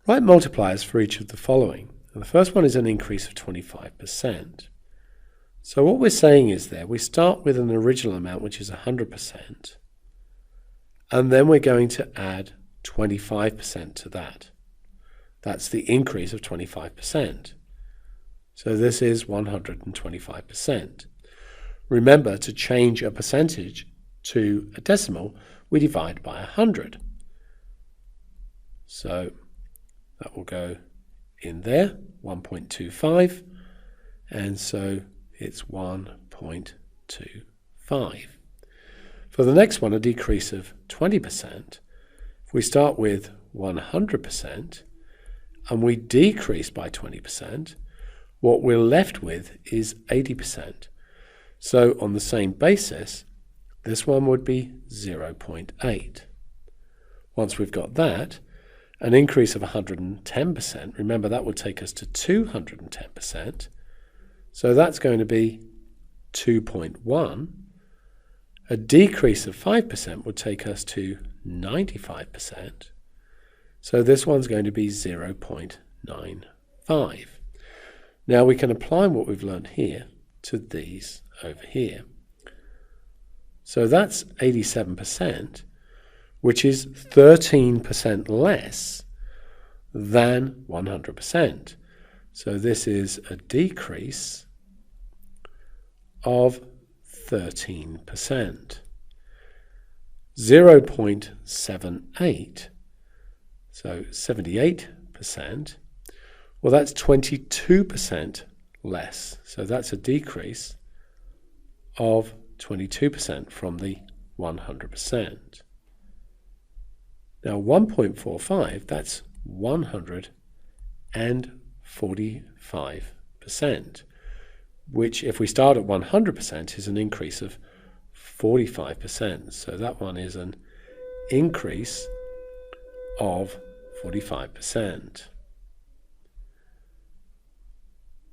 Write multipliers for each of the following. And the first one is an increase of 25%. So what we're saying is there, we start with an original amount which is 100%, and then we're going to add 25% to that. That's the increase of 25%. So this is 125%. Remember, to change a percentage to a decimal, we divide by 100. So that will go in there, 1.25, and so it's 1.25. For the next one, a decrease of 20%. If we start with 100% and we decrease by 20%, what we're left with is 80%. So on the same basis, this one would be 0.8. Once we've got that, an increase of 110%, remember that would take us to 210%, so that's going to be 2.1. A decrease of 5% would take us to 95%, so this one's going to be 0.95. Now we can apply what we've learned here to these over here. So that's 87%, which is 13% less than 100%. So this is a decrease of 13%. 0.78, so 78%, well, that's 22% less. So that's a decrease of 22% from the 100%. Now 1.45, that's 145%, which if we start at 100% is an increase of 45%. So that one is an increase of 45%.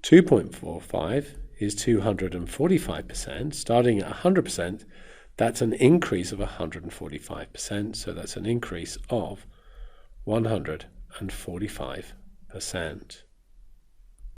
2.45 is 245%. Starting at 100%, that's an increase of 145%. So that's an increase of 145%.